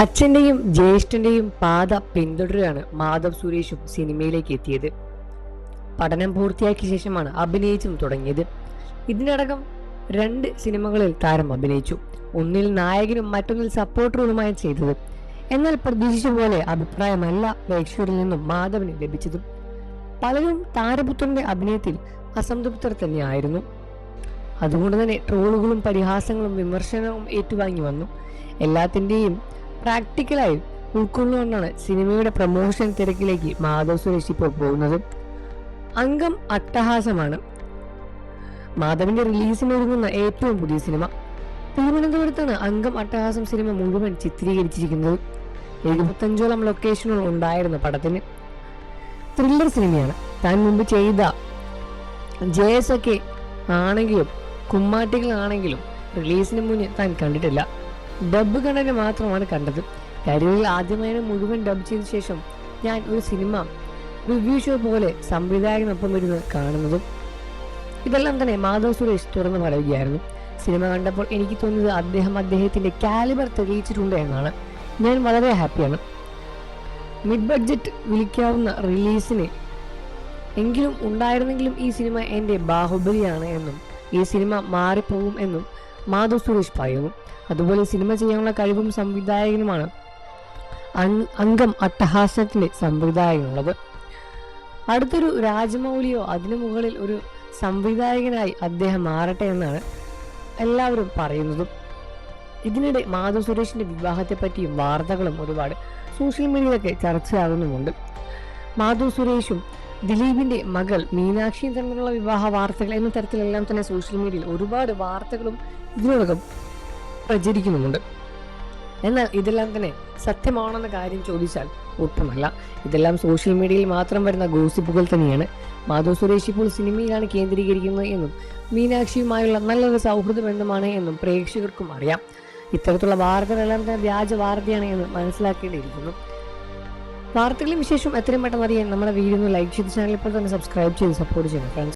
അച്ഛന്റെയും ജ്യേഷ്ഠന്റെയും പാത പിന്തുടരുകയാണ് മാധവ് സുരേഷും സിനിമയിലേക്ക് എത്തിയത്. പഠനം പൂർത്തിയാക്കിയ ശേഷമാണ് അഭിനയിച്ചും തുടങ്ങിയത്. ഇതിനടക്കം 2 സിനിമകളിൽ താരം അഭിനയിച്ചു. ഒന്നിൽ നായകനും മറ്റൊന്നിൽ സപ്പോർട്ടറുമായി ചെയ്തത്. എന്നാൽ പ്രതീക്ഷിച്ച പോലെ അഭിപ്രായമല്ല പ്രേക്ഷകരിൽ നിന്നും മാധവിന് ലഭിച്ചതും. പലരും താരപുത്രന്റെ അഭിനയത്തിൽ അസംതൃപ്തർ തന്നെയായിരുന്നു. അതുകൊണ്ട് തന്നെ ട്രോളുകളും പരിഹാസങ്ങളും വിമർശനവും ഏറ്റുവാങ്ങി വന്നു. എല്ലാത്തിന്റെയും പ്രാക്ടിക്കലായി ഉൾക്കൊള്ളുകൊണ്ടാണ് സിനിമയുടെ പ്രൊമോഷൻ തിരക്കിലേക്ക് മാധവ് സുരേഷ് ഇപ്പോൾ പോകുന്നത്. അംഗം അട്ടഹാസമാണ് മാധവിന്റെ റിലീസിന് ഒരുങ്ങുന്ന ഏറ്റവും പുതിയ സിനിമ. തിരുവനന്തപുരത്താണ് അംഗം അട്ടഹാസം സിനിമ മുഴുവൻ ചിത്രീകരിച്ചിരിക്കുന്നത്. 75ഓളം ലൊക്കേഷനുകൾ ഉണ്ടായിരുന്ന പടത്തിന്. ത്രില്ലർ സിനിമയാണ്. താൻ മുമ്പ് ചെയ്ത ജയസൊക്കെ ആണെങ്കിലും കുമ്മാട്ടികളാണെങ്കിലും റിലീസിന് മുന്നേ താൻ കണ്ടിട്ടില്ല. ഡബ് കണ്ടതിന് മാത്രമാണ് കണ്ടത്. കരിയറിൽ ആദ്യമായി മുഴുവൻ ഡബ് ചെയ്ത ശേഷം ഞാൻ ഒരു സിനിമ റിവ്യൂ ഷോ പോലെ സംവിധായകനൊപ്പം ഇരുന്ന് കാണുന്നതും. ഇതെല്ലാം തന്നെ മാധവ് സുരേഷ് തുറന്നു പറയുകയായിരുന്നു. സിനിമ കണ്ടപ്പോൾ എനിക്ക് തോന്നിയത് അദ്ദേഹത്തിന്റെ കാലിബർ തെളിയിച്ചിട്ടുണ്ട് എന്നാണ്. ഞാൻ വളരെ ഹാപ്പിയാണ്. മിഡ് ബഡ്ജറ്റ് വിളിക്കാവുന്ന റിലീസിന് എങ്കിലും ഉണ്ടായിരുന്നെങ്കിലും ഈ സിനിമ എൻ്റെ ബാഹുബലിയാണ് എന്നും ഈ സിനിമ മാറിപ്പോകും എന്നും മാധവ് സുരേഷ് പറയുന്നു. അതുപോലെ സിനിമ ചെയ്യാനുള്ള കഴിവും സംവിധായകനുമാണ് അംഗം അട്ടഹാസത്തിന്റെ സംവിധായകനുള്ളത്. അടുത്തൊരു രാജമൗലിയോ അതിനു മുകളിൽ ഒരു സംവിധായകനായി അദ്ദേഹം മാറട്ടെ എന്നാണ് എല്ലാവരും പറയുന്നതും. ഇതിനിടെ മാധവ് സുരേഷിന്റെ വിവാഹത്തെ പറ്റിയും വാർത്തകളും ഒരുപാട് സോഷ്യൽ മീഡിയയിലൊക്കെ ചർച്ചയാകുന്നുമുണ്ട്. മാധവ് സുരേഷും ദിലീപിന്റെ മകൾ മീനാക്ഷിയും തമ്മിലുള്ള വിവാഹ വാർത്തകൾ എന്ന തരത്തിലെല്ലാം തന്നെ സോഷ്യൽ മീഡിയയിൽ ഒരുപാട് വാർത്തകളും ഇതിനോടകം പ്രചരിക്കുന്നുമുണ്ട്. എന്നാൽ ഇതെല്ലാം തന്നെ സത്യമാണെന്ന കാര്യം ചോദിച്ചാൽ ഒട്ടുമല്ല. ഇതെല്ലാം സോഷ്യൽ മീഡിയയിൽ മാത്രം വരുന്ന ഗോസിപ്പുകൾ തന്നെയാണ്. മാധവ് സുരേഷ് ഇപ്പോൾ സിനിമയിലാണ് കേന്ദ്രീകരിക്കുന്നത് എന്നും മീനാക്ഷിയുമായുള്ള നല്ലൊരു സൗഹൃദ ബന്ധമാണ് എന്നും പ്രേക്ഷകർക്കും അറിയാം. ഇത്തരത്തിലുള്ള വാർത്തകളെല്ലാം തന്നെ വ്യാജ വാർത്തയാണ് എന്ന് മനസ്സിലാക്കേണ്ടിയിരിക്കുന്നു. വാർത്തകളും വിശേഷം എത്രയും പെട്ടെന്ന് അറിയാൻ നമ്മുടെ വീഡിയോ ഒന്ന് ലൈക്ക് ചെയ്ത് ചാനൽ ഇപ്പോൾ തന്നെ സബ്സ്ക്രൈബ് ചെയ്ത് സപ്പോർട്ട് ചെയ്യണം ഫ്രണ്ട്സ്.